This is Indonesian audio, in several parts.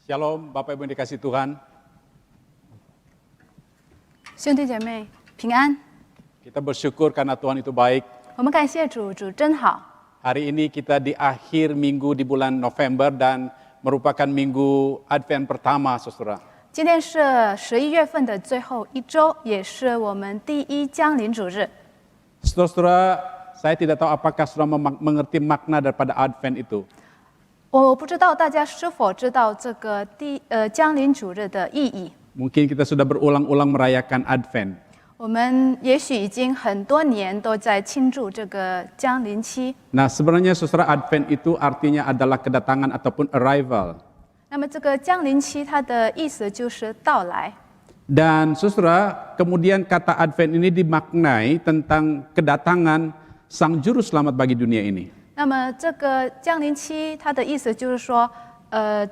Shalom, Bapak Ibu yang dikasih Tuhan. 兄弟姐妹平安， Kita bersyukur karena Tuhan itu baik. 我们感谢主，主真好。 Hari ini kita di akhir minggu di bulan November dan merupakan minggu Advent pertama, saudara. 今天是11月份的最后一周，也是我们第一降临主日。 Saudara-saudara, saya tidak tahu apakah saudara mengerti makna daripada Advent itu. 我不知道大家是否知道这个降临主日的意义。 Mungkin kita sudah berulang-ulang merayakan Advent. 我们也许已经很多年都在庆祝这个降临期。 Nah, sebenarnya saudara, Advent itu artinya adalah kedatangan ataupun arrival. 那么这个降临期它的意思就是到来。 Dan saudara, kemudian kata Advent ini dimaknai tentang kedatangan Sang Juru Selamat bagi dunia ini. 那么这个降临期它的意思就是说，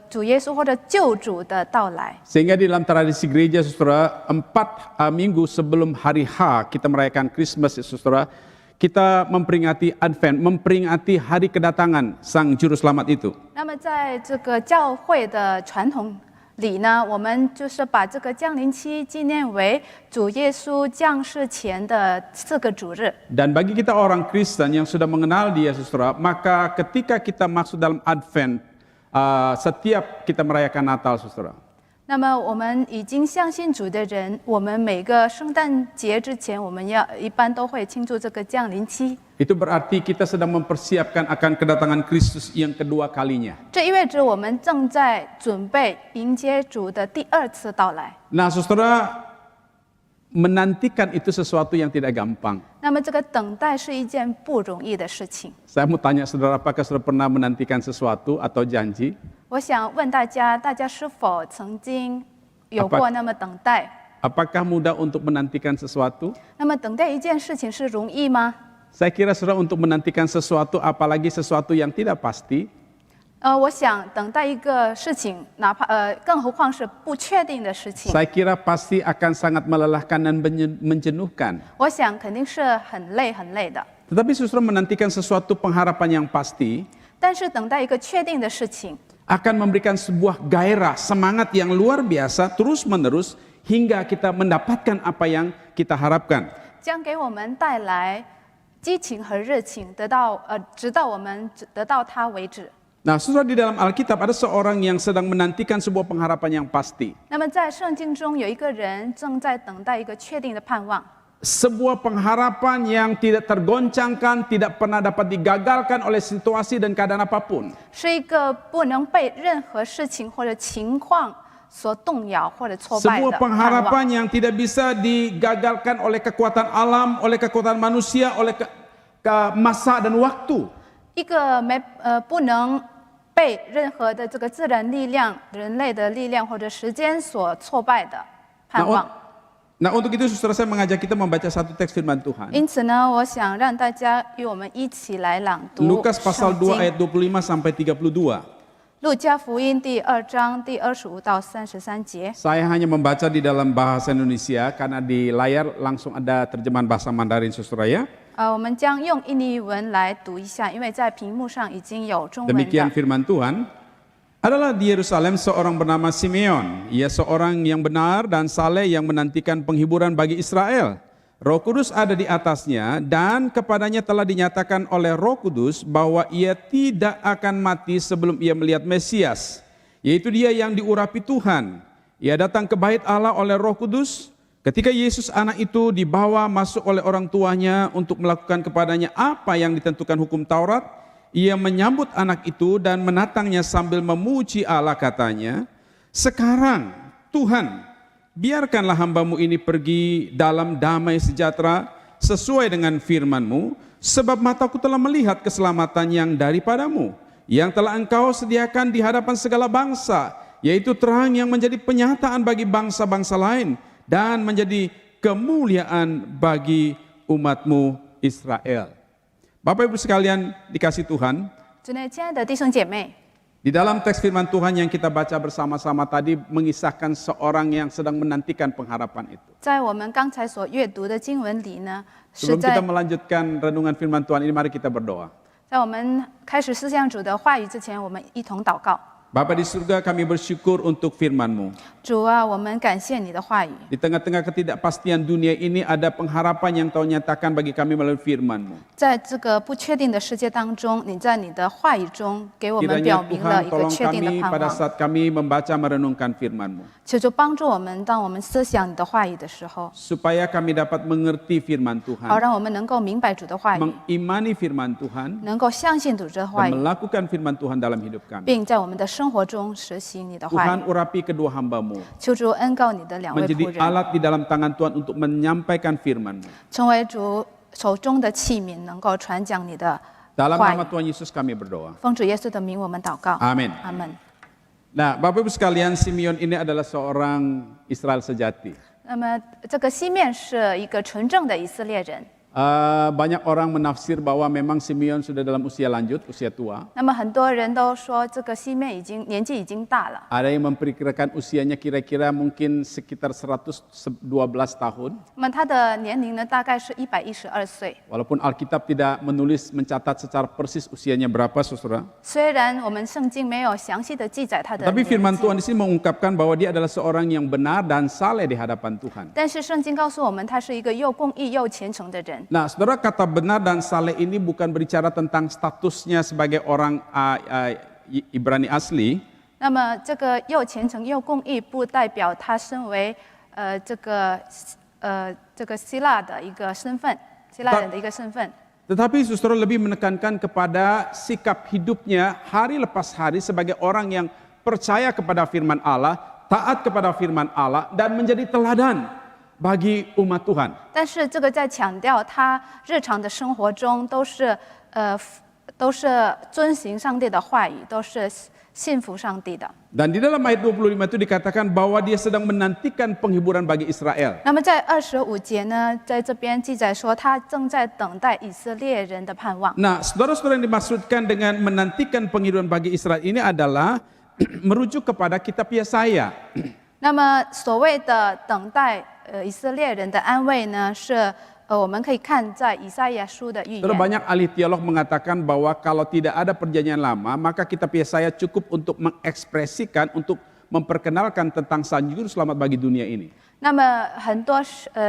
主耶稣或者救主的到来。 Sehingga di dalam tradisi gereja, saudara, 4 minggu sebelum hari H kita merayakan Christmas, saudara, kita memperingati Advent, memperingati hari kedatangan Sang Juru Selamat itu. 那么在这个教会的传统里呢，我们就是把这个降临期纪念为主耶稣降世前的4个主日。 Dan bagi kita orang Kristen yang sudah mengenal Dia, saudara, maka ketika kita masuk dalam Advent, setiap kita merayakan Natal, saudara. 那么我们已经相信主的人，我们每个圣诞节之前，我们一般都会庆祝这个降临期。 Itu berarti kita sedang mempersiapkan akan kedatangan Kristus yang kedua kalinya. 这意味着我们正在准备迎接主的第2次到来。 Nah, saudara, menantikan itu sesuatu yang tidak gampang. 那么这个等待是一件不容易的事情。 Saya mau tanya saudara, apakah saudara pernah menantikan sesuatu atau janji? 我想问大家，大家是否曾经有过那么等待？ Apakah mudah untuk menantikan sesuatu? 那么等待一件事情是容易吗？ Saya kira saudara untuk menantikan sesuatu, apalagi sesuatu yang tidak pasti, 我想等待一个事情，哪怕更何况是不确定的事情， saya kira pasti akan sangat melelahkan dan menjenuhkan. 我想肯定是很累的。 Tetapi saudara menantikan sesuatu pengharapan yang pasti, 但是等待一个确定的事情， akan memberikan sebuah gairah, semangat yang luar biasa, terus-menerus, hingga kita mendapatkan apa yang kita harapkan. 将给我们带来激情和热情，直到我们得到它为止。 Nah, saudara, di dalam Alkitab ada seorang yang sedang menantikan sebuah pengharapan yang pasti. 那么在圣经中有一个人正在等待一个确定的盼望， Sebuah pengharapan yang tidak tergoncangkan, tidak pernah dapat digagalkan oleh situasi dan keadaan apapun. 是一个不能被任何事情或者情况所动摇或者挫败 Sebuah 的盼望。 pengharapan yang tidak bisa digagalkan oleh kekuatan alam, oleh kekuatan manusia, oleh masa dan waktu. 一个不能被任何的这个自然力量、人类的力量或者时间所挫败的盼望。 Nah, untuk itu saudara, saya mengajak kita membaca satu teks firman Tuhan. 因此呢，我想让大家与我们一起来朗读 Lukas pasal 2 圣经 ayat 25 sampai 32. 路加福音第2章第25到33节。 Saya hanya membaca di dalam bahasa Indonesia karena di layar langsung ada terjemahan bahasa Mandarin, saudara ya. 我们将用印尼文来读一下，因为在屏幕上已经有中文 Demikian 的。 firman Tuhan. Adalah di Yerusalem seorang bernama Simeon. Ia seorang yang benar dan saleh yang menantikan penghiburan bagi Israel. Roh Kudus ada di atasnya dan kepadanya telah dinyatakan oleh Roh Kudus bahwa ia tidak akan mati sebelum ia melihat Mesias, yaitu dia yang diurapi Tuhan. Ia datang ke bait Allah oleh Roh Kudus. Ketika Yesus anak itu dibawa masuk oleh orang tuanya untuk melakukan kepadanya apa yang ditentukan hukum Taurat, ia menyambut anak itu dan menatangnya sambil memuji Allah, katanya, "Sekarang Tuhan, biarkanlah hambamu ini pergi dalam damai sejahtera sesuai dengan firman-Mu, sebab mataku telah melihat keselamatan yang daripadamu, yang telah Engkau sediakan di hadapan segala bangsa, yaitu terang yang menjadi penyataan bagi bangsa-bangsa lain dan menjadi kemuliaan bagi umat-Mu Israel." Bapak Ibu sekalian dikasih Tuhan, 主内亲爱的弟兄姐妹， di dalam teks firman Tuhan yang kita baca bersama-sama tadi mengisahkan seorang yang sedang menantikan pengharapan itu. 在我们刚才所阅读的经文里呢，是 Sebelum kita 在 melanjutkan renungan firman Tuhan ini, mari kita berdoa. 我们开始思想主的话语之前，我们一同祷告。Bapa di surga, kami bersyukur untuk firman-Mu. 主啊，我们感谢你的话语。 Di tengah-tengah ketidakpastian dunia ini ada pengharapan yang Kau nyatakan bagi kami melalui firman-Mu. 在这个不确定的世界当中，你在你的话语中给我们 Kiranya 表明了 Tuhan 一个 tolong 确定的 kami 盼 pada 望。 saat kami membaca merenungkan firman-Mu. 求主帮助我们，当我们思想你的话语的时候， Supaya kami dapat mengerti firman 好 Tuhan, 让我们能够明白主的话语， mengimani firman Tuhan, 能够相信主的话 dan 语， melakukan firman Tuhan dalam hidup kami. 并在我们的生活中实行你的话语。 Tuhan urapi kedua hamba-Mu, 求主恩告你的两位仆 menjadi 人， alat di dalam tangan Tuhan untuk menyampaikan firman-Mu. 成为主手中的器皿，能够传讲你的 Dalam 话语 nama。Tuhan Yesus kami berdoa. 奉主耶稣的名，我们祷告。 Amin. 阿门。 Nah, Bapak Ibu sekalian, Simeon ini adalah seorang Israel sejati. 那么这个西面是一个纯正的以色列人。 Banyak orang menafsir bahwa memang Simeon sudah dalam usia lanjut, usia tua. 那么很多人都说这个西面年纪已经大了。 Ada yang memperkirakan usianya kira-kira mungkin sekitar 112 tahun. 那么他的年龄呢，大概是112岁。 Walaupun Alkitab tidak menulis mencatat secara persis usianya berapa, saudara. 虽然我们圣经没有详细的记载他的 Tapi 年 firman 纪， Tuhan di sini mengungkapkan bahwa dia adalah seorang yang benar dan saleh di hadapan Tuhan. 但是圣经告诉我们，他是一个又公义又虔诚的人。 Nah, saudara, kata benar dan saleh ini bukan berbicara tentang statusnya sebagai orang Ibrani asli, 那么这个又虔诚又公义，不代表他身为这个希腊的一个身份，希腊人的一个身份。 tetapi saudara lebih menekankan kepada sikap hidupnya hari lepas hari sebagai orang yang percaya kepada firman Allah, taat kepada firman Allah, dan menjadi teladan bagi umat Tuhan. 但是这个在强调他日常的生活中都是遵行上帝的话语，都是信服上帝的。 Dan di dalam ayat 25 itu dikatakan bahwa dia sedang menantikan penghiburan bagi Israel. 那么在25节呢，在这边记载说他正在等待以色列人的盼望。 Nah, saudara-saudara yang dimaksudkan dengan menantikan penghiburan bagi Israel ini adalah merujuk kepada kitab Yesaya. 那么所谓的等待以色列人的安慰呢，是我们可以看在以赛亚书的预 Saudara, 言。 banyak ahli teolog mengatakan bahwa kalau tidak ada perjanjian lama, maka kitab Yesaya cukup untuk mengekspresikan, untuk memperkenalkan tentang Sang Juru Selamat bagi dunia ini. 那么很多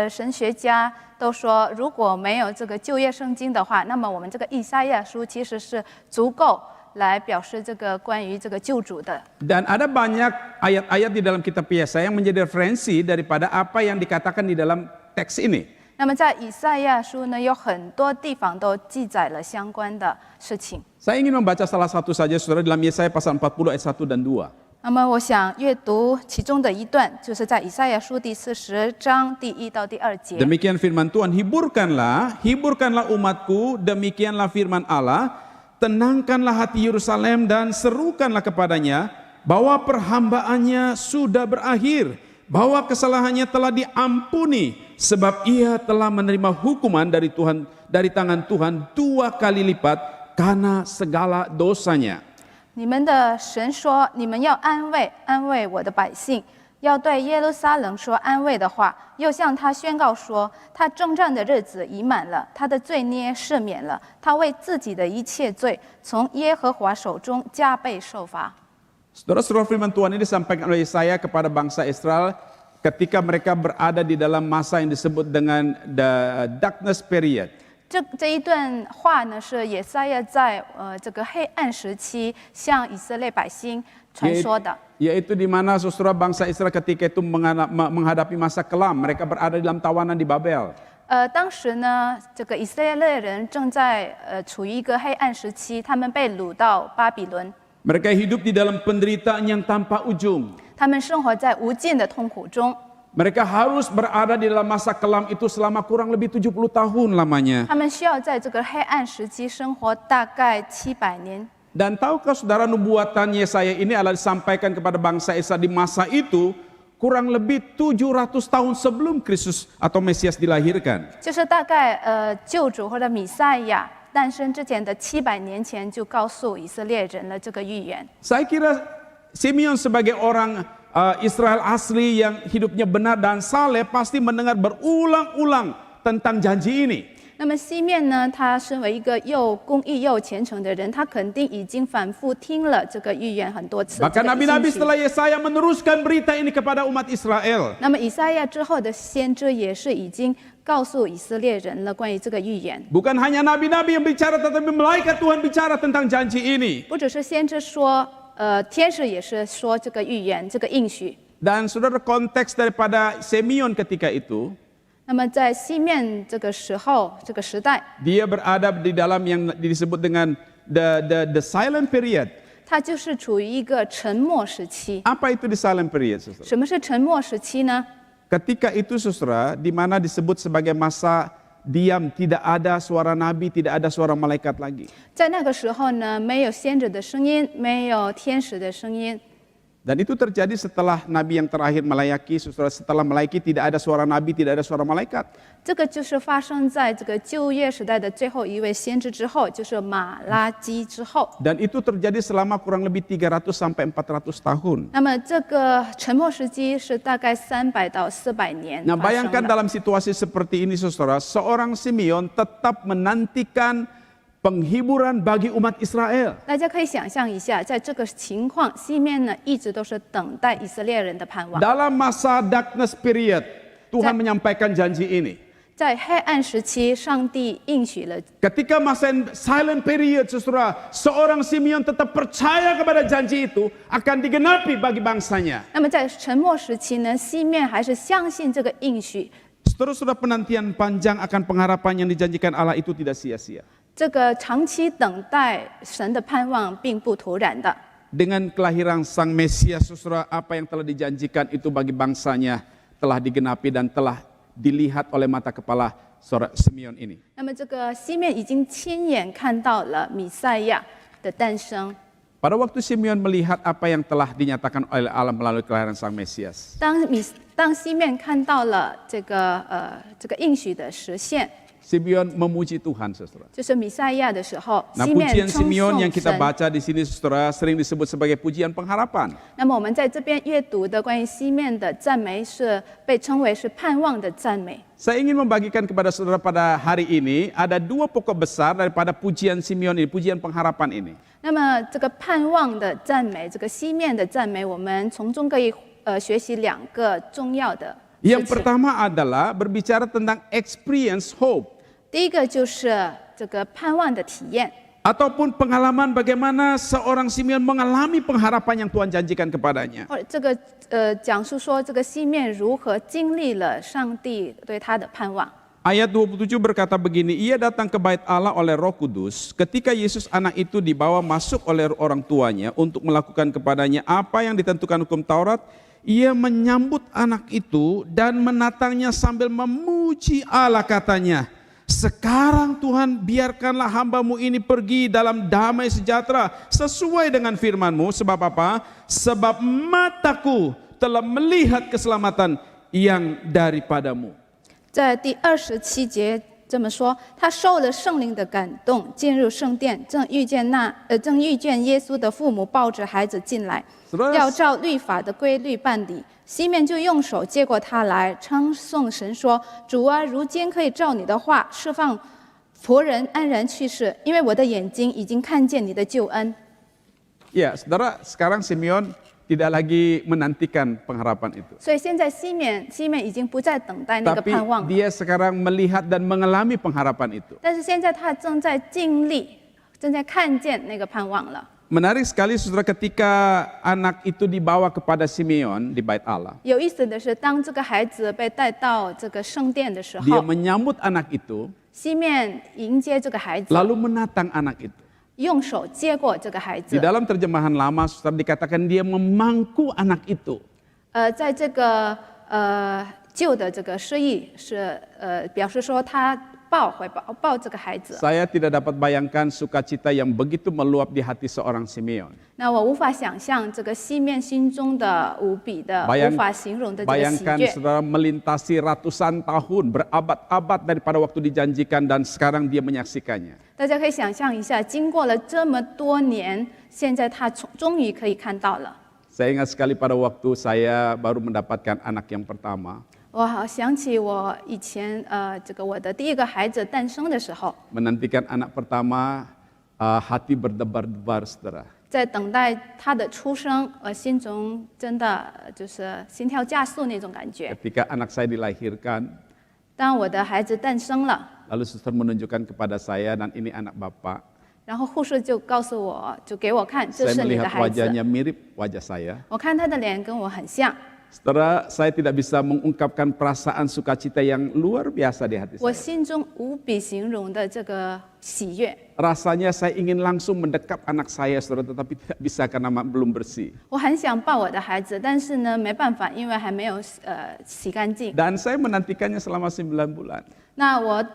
神学家都说，如果没有这个旧约圣经的话，那么我们这个以赛亚书其实是足够来表示这个关于这个救主的。 Dan ada banyak ayat-ayat di dalam kitab Yesaya yang menjadi referensi daripada apa yang dikatakan di dalam teks ini. 那么在以赛亚书呢，有很多地方都记载了相关的事情。 Saya ingin membaca salah satu saja, saudara, dalam Yesaya pasal 40 ayat 1 dan 2. 那么我想阅读其中的一段，就是在以赛亚书第40章第1到第2节。 Demikian firman Tuhan, hiburkanlah umatku, demikianlah firman Allah, tenangkanlah hati Yerusalem dan serukanlah kepadanya bahwa perhambaannya sudah berakhir, bahwa kesalahannya telah diampuni, sebab ia telah menerima hukuman dari Tuhan, dari tangan Tuhan 2 kali lipat karena segala dosanya. 你们的神说：“你们要安慰我的百姓，要对耶路撒冷说安慰的话，又向他宣告说，他征战的日子已满了，他的罪孽赦免了，他为自己的一切罪从耶和华手中加倍受罚。” Saudara-saudara, firman Tuhan ini disampaikan oleh Yesaya kepada bangsa Israel ketika mereka berada di dalam masa yang disebut dengan the darkness period. 这一段话呢，是以赛亚在这个黑暗时期向以色列百姓传说的。 Yaitu di mana saudara bangsa Israel ketika itu menghadapi masa kelam, mereka berada dalam tawanan di Babel. 当时呢，这个以色列人正在处于一个黑暗时期，他们被掳到巴比伦。 Mereka hidup di dalam penderitaan yang tanpa ujung. 他们生活在无尽的痛苦中， Mereka harus berada di dalam masa kelam itu selama kurang lebih 70 tahun lamanya. 他们需要在这个黑暗时期生活大概700年。 Dan tahukah saudara, nubuatan Yesaya ini adalah disampaikan kepada bangsa Israel di masa itu kurang lebih 700 tahun sebelum Kristus atau Mesias dilahirkan. 就是大概救主或者弥赛亚诞生之前的700年前，就告诉以色列人了这个预言。 Saya kira Simeon sebagai orang Israel asli yang hidupnya benar dan saleh pasti mendengar berulang-ulang tentang janji ini. 那么西面呢，他身为一个又公义又虔诚的人，他肯定已经反复听了这个预言很多次。 Bahkan 这个 nabi-nabi 应许 setelah Yesaya meneruskan berita ini kepada umat Israel. 那么以赛亚之后的先知也是已经告诉以色列人了关于这个预言。 Bukan hanya nabi-nabi yang bicara, tetapi malaikat Tuhan bicara tentang janji ini. 不只是先知说，天使也是说这个预言，这个应许。 Dan saudara, konteks daripada Simeon ketika itu, 那么在西面这个时候，这个时代， dia berada di dalam yang disebut dengan the silent period. 它就是处于一个沉默时期。 Apa itu di silent period, saudara? 什么是沉默时期呢？ Ketika itu, saudara, di mana disebut sebagai masa diam, tidak ada suara nabi, tidak ada suara malaikat lagi. 在那个时候呢，没有先知的声音，没有天使的声音。 Dan itu terjadi setelah nabi yang terakhir melayaki, saudara, setelah melayaki tidak ada suara nabi, tidak ada suara malaikat. 这个就是发生在这个旧约时代的最后一位先知之后，就是马拉基之后。 Dan itu terjadi selama kurang lebih 300 sampai 400 tahun. 那么这个沉默时期是大概300到400年 Nah, 发生 bayangkan 的。 dalam situasi seperti ini, saudara, seorang Simeon tetap menantikan penghiburan bagi umat Israel. 大家可以想象一下，在这个情况，西面呢一直都是等待以色列人的盼望。 Dalam masa darkness period, Tuhan menyampaikan janji ini. 在黑暗时期，上帝应许了。 Ketika masa silent period, saudara, seorang Simeon tetap percaya kepada janji itu akan digenapi bagi bangsanya. 那么在沉默时期呢，西面还是相信这个应许。 Saudara, penantian panjang akan pengharapan yang dijanjikan Allah itu tidak sia-sia. 这个长期等待神的盼望并不突然的。 Dengan kelahiran Sang Mesias, saudara, apa yang telah dijanjikan itu bagi bangsanya telah digenapi dan telah dilihat oleh mata kepala saudara Simeon ini. 那么这个西面已经亲眼看到了弥赛亚的诞生。 Pada waktu Simeon melihat apa yang telah dinyatakan oleh Allah melalui kelahiran Sang Mesias, 当西面看到了这个应许的实现， Simeon memuji Tuhan, saudara. 就是弥赛亚的时候， Nah, 西面 pujian 称 Simeon 颂 yang kita 神。 baca di sini, saudara, sering disebut sebagai pujian pengharapan. 那么我们在这边阅读的关于西面的赞美是被称为是盼望的赞美。 Saya ingin membagikan kepada saudara pada hari ini ada dua pokok besar daripada pujian Simeon ini, pujian pengharapan ini. 那么这个盼望的赞美，这个西面的赞美，我们从中可以学习2个重要的事 Yang 情。 pertama adalah berbicara tentang experience hope. 第一个就是这个盼望的体验， Ataupun pengalaman bagaimana seorang Simeon mengalami pengharapan yang Tuhan janjikan kepadanya. 或者这个讲述说这个西面如何经历了上帝对他的盼望。 Ayat 27 berkata begini, ia datang ke bait Allah oleh Roh Kudus. Ketika Yesus anak itu dibawa masuk oleh orang tuanya untuk melakukan kepadanya apa yang ditentukan hukum Taurat, ia menyambut anak itu dan menatangnya sambil memuji Allah, katanya, sekarang Tuhan biarkanlah hambamu ini pergi dalam damai sejahtera sesuai dengan firman-Mu. Sebab apa? Sebab mataku telah melihat keselamatan yang daripadamu. 在第27节这么说，他受了圣灵的感动，进入圣殿，正遇见耶稣的父母抱着孩子进来，要照律法的规律办理。西面就用手接过他来，称颂神说：“主啊，如今可以照你的话释放仆人安然去世，因为我的眼睛已经看见你的救恩。” Ya, saudara, sekarang Simeon tidak lagi menantikan pengharapan itu. 所以现在西面已经不再等待那个 Tapi 盼望了， dia sekarang melihat dan mengalami pengharapan itu. 但是现在他正在经历，正在看见那个盼望了。 Menarik sekali, saudara, ketika anak itu dibawa kepada Simeon di bait Allah. 有意思的是，当这个孩子被带到这个圣殿的时 Dia 候， menyambut anak itu, 西面迎接这个孩子， lalu menatang anak itu. 用手接过这个孩 Di 子。 dalam terjemahan lama, saudara, dikatakan dia memangku anak itu. 在这个旧的这个释义是表示说他抱这个孩子。 Saya tidak dapat bayangkan sukacita yang begitu meluap di hati seorang Simeon. 那我无法想象这个西面心中的无比的、无法形容的这个喜 Bayangkan 悦。 saudara melintasi ratusan tahun, berabad-abad daripada waktu dijanjikan dan sekarang dia menyaksikannya. 大家可以想象一下，经过了这么多年，现在他终于可以看到了。 Saya ingat sekali pada waktu saya baru mendapatkan anak yang pertama. 我好想起我以前我的第一个孩子诞生的时候， menantikan anak pertama, hati berdebar-debar, saudara. 在等待他的出生，心中真的就是心跳加速那种感觉。 Ketika anak saya dilahirkan, 当我的孩子诞生了， lalu suster menunjukkan kepada saya, dan ini anak bapak. 然后护士就告诉我，就给我看，这 Saya 是你的 melihat 孩子。 wajahnya mirip wajah saya. 我看他的脸跟我很像， Saudara, saya tidak bisa mengungkapkan perasaan sukacita yang luar biasa di hati 我 saya. 心中无比形容的这个喜悦。 Rasanya saya ingin langsung mendekap anak saya, saudara, tetapi tidak bisa karena belum bersih. 我很想抱我的孩子，但是呢，没办法，因为还没有洗干净。 Dan saya menantikannya selama 9 bulan. 那我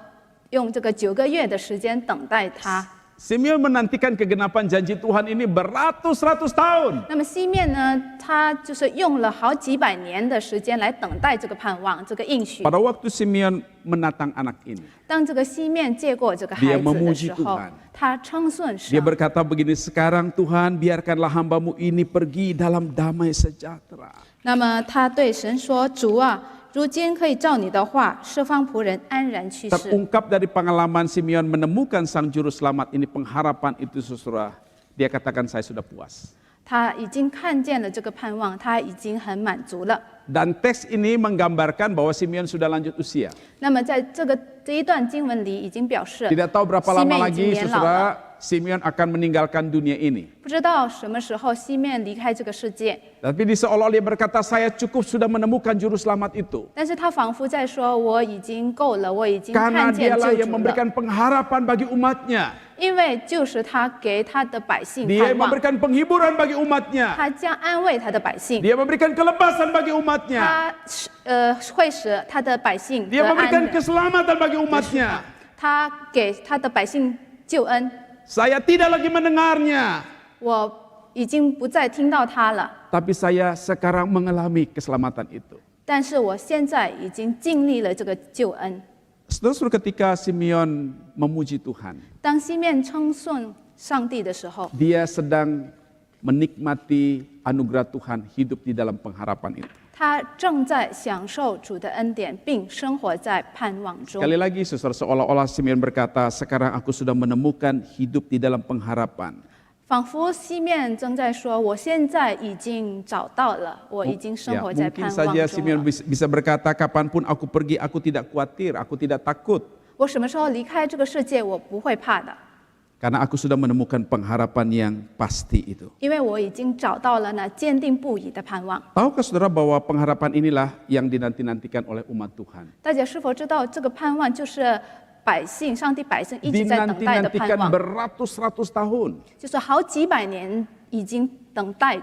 用这个9个月的时间等待他。 Simeon menantikan kegenapan janji Tuhan ini beratus-ratus tahun. 那么西面呢，他就是用了好几百年的时间来等待这个盼望，这个应许。 Pada waktu Simeon menatang anak ini, 当这个西面借过这个孩 Dia 子的 memuji 时候 Tuhan， 他称颂 dia 神。 berkata begini, sekarang Tuhan biarkanlah hambamu ini pergi dalam damai sejahtera. 那么他对神说：“主啊，如今可以照你的话，释放仆人安然去世。” Terungkap dari pengalaman Simeon menemukan sang juru selamat ini, pengharapan itu, saudara. Dia katakan, saya sudah puas. 他已经看见了这个盼望，他已经很满足了。 Dan teks ini menggambarkan bahwa Simeon sudah lanjut usia. 那么在这一段经文里，已经表示 Tidak tahu berapa 西 lama 面已经 lagi, 年老了， saudara, Simeon akan meninggalkan dunia ini. 不知道什么时候西面离开这个世界。 Tapi di seolah-olah dia berkata, saya cukup sudah menemukan juru selamat itu. 但是他仿佛在说：“我已经够了，我已经 Karena 看见 dialah 救 yang 主了。 memberikan pengharapan bagi umatnya. ”因为就是他给他的百姓 Dia 盼望， memberikan penghiburan bagi umatnya. 他将安慰他的百姓， Dia memberikan kelepasan bagi umatnya. 他会使他的百姓 Dia 得安 memberikan 稳。 keselamatan bagi umatnya. 他给他的百姓救恩， Saya tidak lagi mendengarnya. 我已经不再听到他了。 Tapi saya sekarang mengalami keselamatan itu. 但是我现在已经经历了这个救恩。 Saudara, ketika Simeon memuji Tuhan, 当西面称颂上帝的时候， dia sedang menikmati anugerah Tuhan, hidup di dalam pengharapan itu. 他正在享受主的恩典，并生活在盼望中。 Sekali lagi, saudara, seolah-olah Simeon berkata, sekarang aku sudah menemukan hidup di dalam pengharapan. 仿佛西面正在说：“我现在已经找到了，我已经生 Ya, 活在 mungkin 盼 saja 望 Simeon 中了。 bisa berkata, kapanpun aku pergi, aku tidak khawatir, aku tidak takut. 我什么时候离开这个世界，我不会怕的， Karena aku sudah menemukan pengharapan yang pasti itu. 因为我已经找到了那坚定不移的盼望。 Tahukah saudara bahwa pengharapan inilah yang dinanti-nantikan oleh umat Tuhan? 大家是否知道，这个盼望就是百姓、上帝百姓一直在等待的盼 Dinanti-nantikan 望， beratus-ratus tahun. 就是好几百年已经等待。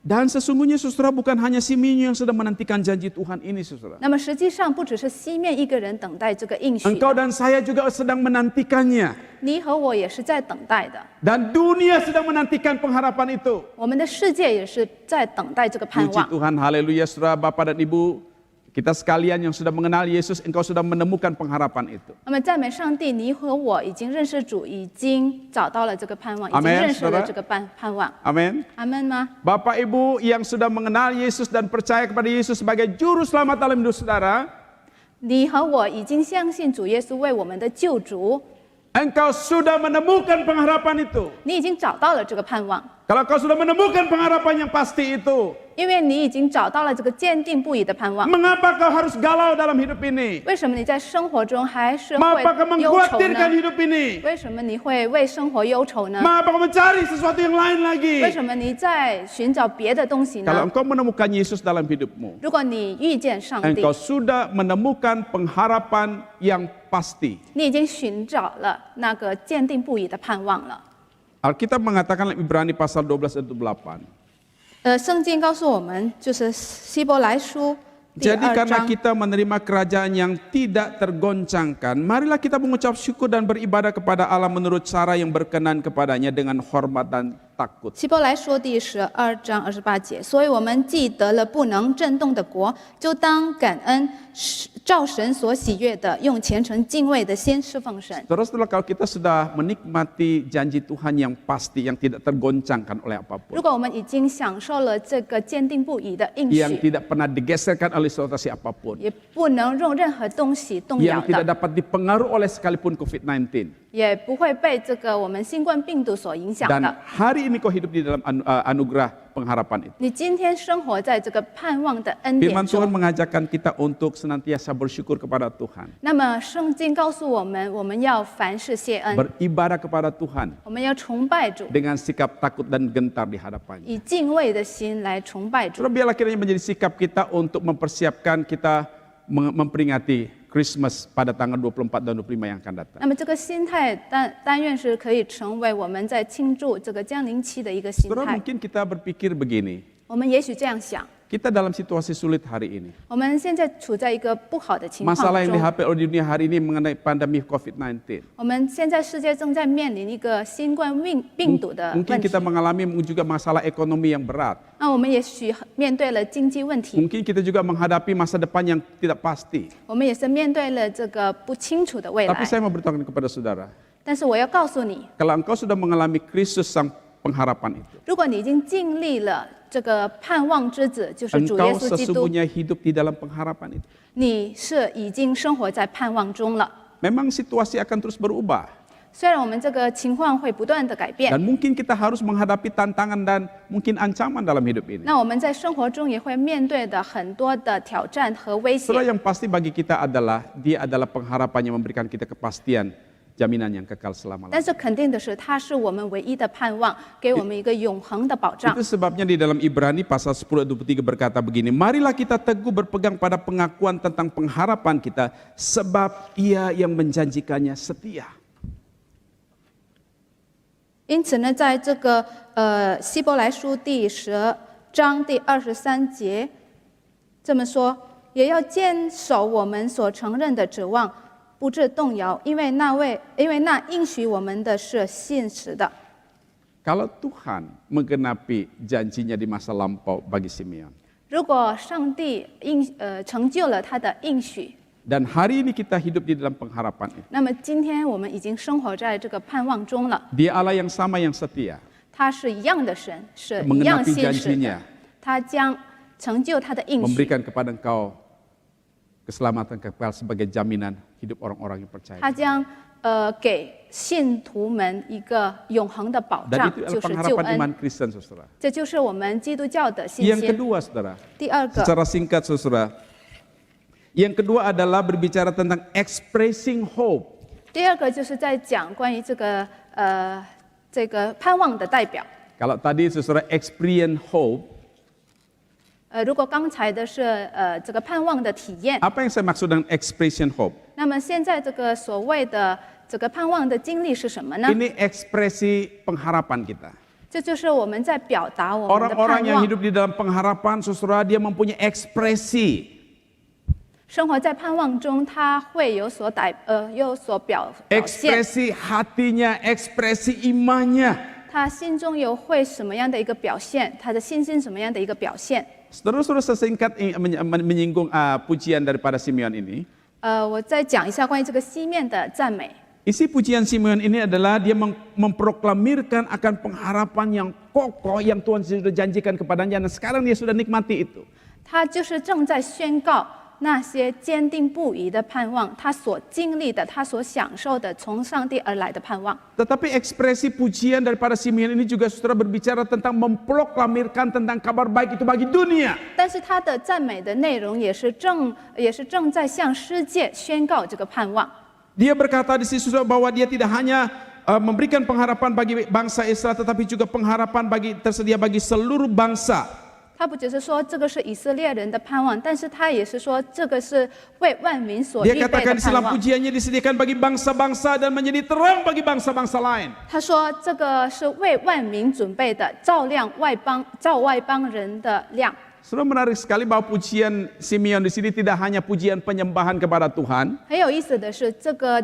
Dan sesungguhnya saudara, bukan hanya Simeon yang sedang menantikan janji Tuhan ini, saudara. 那么实际上，不只是西面一个人等待这个应许 Engkau 的， dan saya juga sedang menantikannya. 你和我也是在等待的， Dan dunia sedang menantikan pengharapan itu. 我们的世界也是在等待这个盼 Puji 望。 Tuhan, haleluya, saudara, Bapak dan Ibu. Kita sekalian yang sudah mengenal Yesus, engkau sudah menemukan pengharapan itu. 那么赞美上帝，你和我已经认识主，已经找到了这个盼望，已经 Amen， 认识了 saudara 这个盼望。 Amin. 阿门吗？ Bapak Ibu yang sudah mengenal Yesus dan percaya kepada Yesus sebagai juru selamat dalam hidup saudara, 你和我已经相信主耶稣为我们的救主， engkau sudah menemukan pengharapan itu. 你已经找到了这个盼望， Kalau kau sudah menemukan pengharapan yang pasti itu, 因为你已经找到了这个坚定不移的盼望。 mengapa kau harus galau dalam hidup ini? 为什么你在生活中还是会 Mengapa kau 忧愁 mengkhawatirkan 呢？ hidup ini? 为什么你会为生活忧愁呢？ Mengapa kau mencari sesuatu yang lain 为 lagi? 什么你在寻找别的东西 Kalau 呢？ engkau menemukan Yesus dalam hidupmu, 如果你遇见上帝， engkau sudah menemukan pengharapan yang pasti. 你已经寻找了那个坚定不移的盼望了。 Alkitab mengatakan dalam Ibrani pasal 12 ayat 8. 圣经告诉我们，就是希伯来书第 Jadi 2 karena 章。 kita menerima kerajaan yang tidak tergoncangkan, marilah kita mengucap syukur dan beribadah kepada Allah menurut cara yang berkenan kepadanya dengan hormat dan takut. 希伯来说第12章28节，所以我们既得了不能震动的国，就当感恩，照神所喜悦的，用虔诚敬畏的心侍奉神。 Saudara-saudara, kalau kita sudah menikmati janji Tuhan yang pasti, yang tidak tergoncangkan oleh 如 apapun, 果我们已经享受了这个坚定不移的应 yang 许， tidak pernah digeserkan oleh situasi apapun, 也不能用任何东西动摇 yang tidak 的， dapat dipengaruhi oleh sekalipun COVID-19. 也不会被这个我们新冠病毒所影响 Dan 的。 hari ini kau hidup di dalam anugerah pengharapan itu. 你今天生活在这个盼望的恩 Firman 典 Tuhan 中， mengajarkan kita untuk senantiasa bersyukur kepada Tuhan, 那么圣经告诉我们，我们要凡事谢恩， beribadah kepada Tuhan 我们要崇拜主， dengan sikap takut dan gentar di hadapannya. 以敬畏的心来崇拜主。 Saudara, biarlah kiranya menjadi sikap kita untuk mempersiapkan kita memperingati Christmas pada tanggal 24 dan 25 yang akan datang. 那么这个心态，但愿是可以成为我们在庆祝这个降临期的一个心 Saudara, 态。 mungkin kita berpikir begini, 我们也许这样想， kita dalam situasi sulit hari ini. 我们现在处在一个不好的情况 Masalah yang 中， dihadapi oleh dunia hari ini mengenai pandemi COVID-19. 我们现在世界正在面临一个新冠病毒的 Mungkin 问题 kita，mengalami juga masalah ekonomi yang berat. 那我们也许面对了经济问题， Mungkin kita juga menghadapi masa depan yang tidak pasti. 我们也是面对了这个不清楚的未 Tapi 来。 saya mau beritahu kepada saudara, 但是我要告诉你， kalau engkau sudah mengalami Kristus sang pengharapan itu, 如果你已经经历了这个盼望之子，就是主耶 engkau 稣基督， sesungguhnya hidup di dalam pengharapan itu. 你是已经生活在盼望中了。 Memang situasi akan terus berubah. 虽然我们这个情况会不断的改变， Dan mungkin kita harus menghadapi tantangan dan mungkin ancaman dalam hidup ini. 那我们在生活中也会面对的很多的挑战和威胁。 Saudara, yang pasti bagi kita adalah dia adalah pengharapan yang memberikan kita kepastian, jaminan yang kekal 但 selama-lamanya. 是肯定的是，它是我们唯一的盼望，给我们一个永恒的保障 Itu。sebabnya di dalam Ibrani pasal 10 ayat 23 berkata begini, marilah kita teguh berpegang pada pengakuan tentang pengharapan kita, sebab Ia yang menjanjikannya setia. 因此呢，在这个希伯来书第10章第23节这么说，也要坚守我们所承认的指望，不致动摇，因为那应许我们的是信实的。 Kalau Tuhan menggenapi janjinya di masa lampau bagi Simeon, 如果上帝成就了他的应许， dan hari ini kita hidup di dalam pengharapan itu, 那么今天我们已经生活在这个盼望中了。 Dia Allah yang sama yang setia, 他是一样的神，是一样 mengenapi 信实 janjinya, 的。他将成就他的应许， memberikan kepada engkau keselamatan kekal sebagai jaminan hidup orang-orang yang percaya. 他将给信徒们一个永恒的保 Dan 障， itu 就 adalah 是救 pengharapan 恩。 iman Kristen, saudara. 这就是我们基督教的信 Yang 心。 kedua, saudara, 第二个， secara singkat, saudara. Yang kedua adalah berbicara tentang expressing hope. 第二个就是在讲关于这个盼望的代表。 Kalau tadi saudara experience hope, 如果刚才的是这个盼望的体验， apa yang saya maksud dengan expression hope? 那么现在这个所谓的这个盼望的经历是什么呢？ Ini ekspresi pengharapan kita. 这就是我们在表达我们的 Orang-orang 盼 yang 望。 hidup di dalam pengharapan, saudara, dia mempunyai ekspresi. 生活在盼望中，他会有所表现， Ekspresi hatinya, ekspresi imannya. 他心中会什么样的一个表现，他的信心什么样的一个表现。 Saudara-saudara, sesingkat menyinggung pujian daripada Simeon ini. 我再讲一下关于这个西面的赞美。 Isi pujian Simeon ini adalah dia memproklamirkan akan pengharapan yang kokoh yang Tuhan sudah janjikan kepadanya, dan sekarang dia sudah nikmati itu. 他就是正在宣告那些坚定不移的盼望，他所经历的，他所享受的，从上帝而来的盼望。 Tetapi ekspresi pujian daripada Simeon ini juga saudara berbicara tentang memproklamirkan tentang kabar baik itu bagi dunia. 但是他的赞美的内容也是正在向世界宣告这个盼望。 Dia berkata di situ bahwa dia tidak hanya memberikan pengharapan bagi bangsa Israel, tetapi juga pengharapan tersedia bagi seluruh bangsa. 他不只是说这个是以色列人的盼望，但是他也是说这个是为万民所 Dia 预备 katakan 的 di 盼 dalam 望。 pujiannya disediakan bagi bangsa-bangsa dan menjadi terang bagi bangsa-bangsa lain. 他说这个是为万民准备的，照外邦人的亮。 Saudara, menarik sekali bahwa pujian Simeon di sini tidak hanya pujian penyembahan kepada Tuhan, 很有意思的是，这个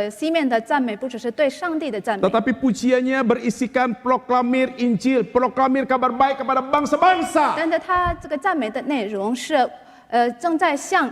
西面的赞美不只是对上帝的赞美， tetapi pujiannya berisikan proklamir Injil, proklamir kabar baik kepada bangsa-bangsa. 但是他这个赞美的内容是正在向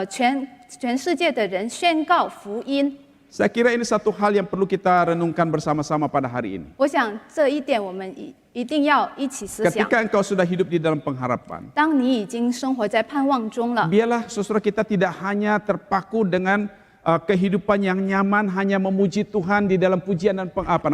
全世界的人宣告福音。 Saya kira ini satu hal yang perlu kita renungkan bersama-sama pada hari ini. 我想这一点我们一定要一起思想。 Ketika engkau sudah hidup di dalam pengharapan, 当你已经生活在盼望中了， biarlah saudara kita tidak hanya terpaku dengan kehidupan yang nyaman, hanya memuji Tuhan di dalam pujian dan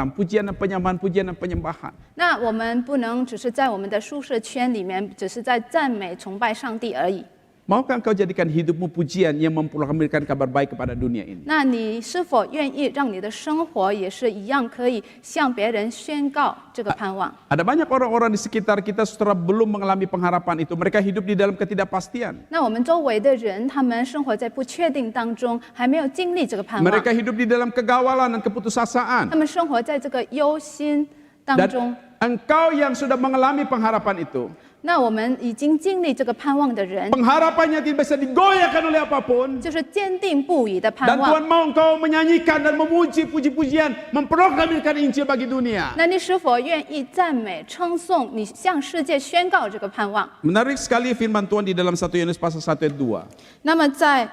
pujian dan penyembahan, pujian dan penyembahan. 那我们不能只是在我们的舒适圈里面，只是在赞美崇拜上帝而已。 Maukah engkau jadikan hidupmu pujian yang memproklamasikan kabar baik kepada dunia ini? 那你是否愿意让你的生活也是一样，可以向别人宣告这个盼望？ Ada banyak orang-orang di sekitar kita saudara belum mengalami pengharapan itu. Mereka hidup di dalam ketidakpastian. 那我们周围的人，他们生活在不确定当中，还没有经历这个盼望。 Mereka hidup di dalam kegawalan dan keputusasaan. 他们生活在这个忧心当中。 Dan engkau yang sudah mengalami pengharapan itu, 那我们已经经历这个盼望的人， pengharapannya tidak bisa digoyahkan oleh apapun. 就是坚定不移的盼 Dan 望。 Tuhan mau engkau menyanyikan dan memuji puji-pujian, memproklamirkan Injil bagi dunia. 那你是否愿意赞美、称颂你向世界宣告这个盼望？ Menarik sekali firman Tuhan di dalam 1 Yohanes pasal 1 ayat 2. 那么在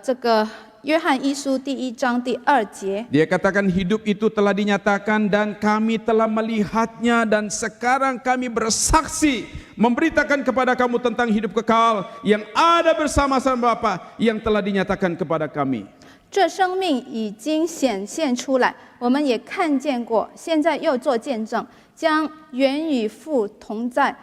这个约翰一书第1章第2节， Dia katakan hidup itu telah dinyatakan dan kami telah melihatnya dan sekarang kami bersaksi memberitakan kepada kamu tentang hidup kekal yang ada bersama-sama Bapa yang telah dinyatakan kepada kami. 这生命已经显现出来，我们也看见过，现在又做见证，将原与父同在，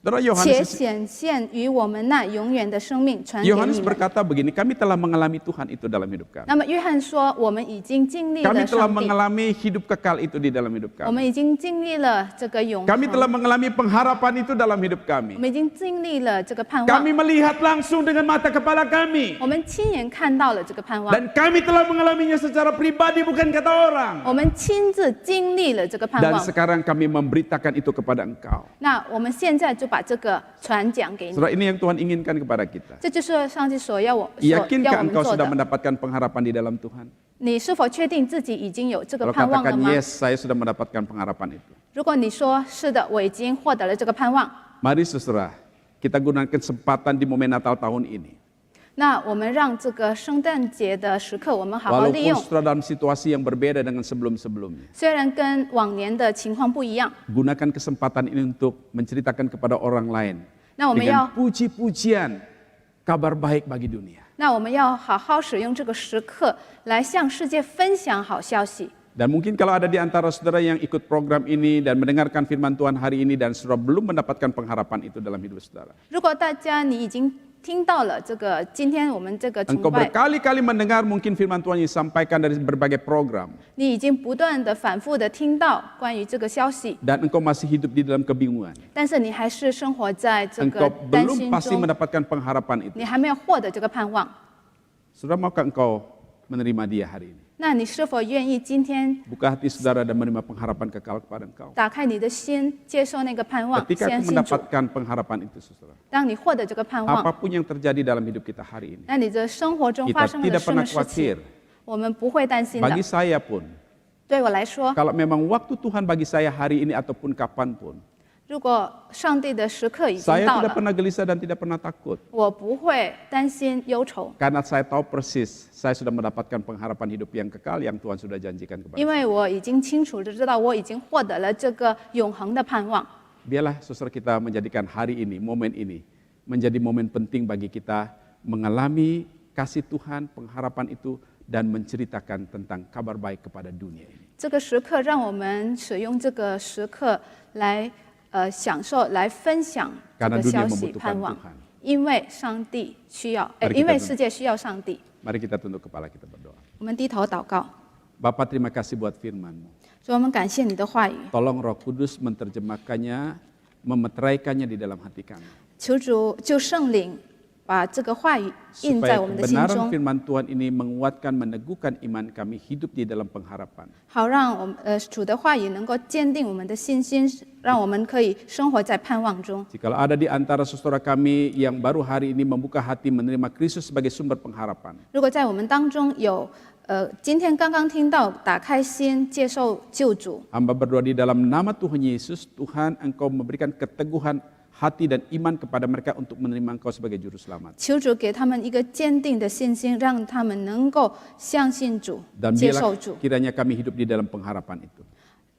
Saudara 且 Yohanes 显现于我们那永远的生命传给 Yohanes 你们。 berkata begini, kami telah mengalami Tuhan itu dalam hidup kami. 那么约翰说，我们已经经历 Kami 了 telah 上帝， mengalami hidup kekal itu di dalam hidup 我们 kami. 已经经历了这个永 Kami 恒， telah mengalami pengharapan itu dalam hidup 我 kami. 们已经经历了这个盼望， Kami melihat langsung dengan mata kepala kami. 我们亲眼看到了这个盼望， Dan kami telah mengalaminya secara pribadi bukan kata orang. 我们亲自经历了这个盼 Dan 望。 sekarang kami memberitakan itu kepada engkau. 那我们现在就把这个传讲给你， Saudara, ini yang Tuhan inginkan kepada kita. 这就是上帝所要要 Yakinkah 我们 engkau 做 sudah 的。 mendapatkan pengharapan di dalam Tuhan? 你是否确定自己已经有这个 Kalau 盼望了 katakan 吗？ yes, saya sudah mendapatkan pengharapan itu. 如果你说是的，我已经获得了这个盼望， Mari saudara, kita gunakan kesempatan di momen Natal tahun ini. 那我们让这个圣诞节的时刻，我们好好利 Walaupun 用。 saudara dalam situasi yang berbeda dengan sebelum-sebelumnya. 虽然跟往年的情况不一样， Gunakan kesempatan ini untuk menceritakan kepada orang lain. 那我们要 Dengan puji-pujian kabar baik bagi dunia. 那我们要好好使用这个时刻来向世界分享好消息。 Dan mungkin kalau ada di antara saudara yang ikut program ini dan mendengarkan firman Tuhan hari ini dan saudara belum mendapatkan pengharapan itu dalam hidup saudara. 如果大家你已经听到了这个今天我们这个崇 Engkau 拜， berkali-kali mendengar mungkin firman Tuhan yang disampaikan dari berbagai program. 你已经不断的反复的听到关于这个消息， Dan engkau masih hidup di dalam kebingungan. 但是你还是生活在这 Engkau 个担 belum 心 pasti 中， mendapatkan pengharapan itu. 你还没有获得这个盼望。 Saudara, maukah engkau menerima dia hari ini? 那你是否愿意今天 Buka hati saudara dan menerima pengharapan kekal kepada engkau. 打开你的心，接受那个盼望， Ketika 相 aku 信主？ mendapatkan pengharapan itu saudara. 当你获得这个盼望， Apapun yang terjadi dalam hidup kita hari ini. 那你的生活中 Kita 发生了 tidak 什么 pernah 事 khawatir. 情，我们不会担心的 Bagi。saya pun, 对我来说， kalau memang waktu Tuhan bagi saya hari ini ataupun kapanpun, 如果上帝的时刻已经 saya 到 tidak 了， pernah gelisah dan tidak pernah takut. 我不会担心忧愁， Karena saya tahu persis, saya sudah mendapatkan pengharapan hidup yang kekal yang Tuhan sudah janjikan kepada 因 saya. 为我已经清楚的知道，我已经获得了这个永恒的盼望。 Biarlah saudara kita menjadikan hari ini, momen ini, menjadi momen penting bagi kita mengalami kasih Tuhan, pengharapan itu, dan menceritakan tentang kabar baik kepada dunia ini. 这个时刻，让我们使用这个时刻来享受、来分享这 Karena 个 dunia 消息、 membutuhkan 盼望， Tuhan. 因为上帝需要， Mari kita 因为 tunduk. 世界需要上帝。 Mari kita tunduk kepala kita berdoa. 我们低头祷告， Bapa, terima kasih buat firman-Mu. 主，我们感谢你的话语， Tolong Roh Kudus menerjemahkannya, memeteraikannya di dalam hati kami. 求主就圣灵把这个话语印在 Supaya 我们的心 kebenaran 中， firman Tuhan ini menguatkan, meneguhkan iman kami hidup di dalam pengharapan. 好让我们主的话语能够坚定我们的信心，让我们可以生活在盼望中。 Jikalau ada di antara saudara kami yang baru hari ini membuka hati menerima Kristus sebagai sumber pengharapan, 如果在我们当中有今天刚刚听到打开心接受救主， hamba berdoa di dalam nama Tuhan Yesus, Tuhan Engkau memberikan keteguhan hati dan iman kepada mereka untuk menerima Engkau sebagai juru selamat. 求主给他们一个坚定的信心，让他们能够相信主， Dan 接受 biarlah 主， kiranya kami hidup di dalam pengharapan itu.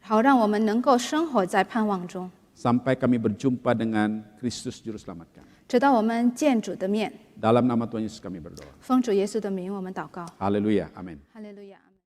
好让我们能够生活在盼望中， Sampai kami berjumpa dengan Kristus juru selamat kami. 直到我们见主的面。 Dalam nama Tuhan Yesus kami berdoa. 奉主耶稣的名，我们祷告。 Haleluya, amin.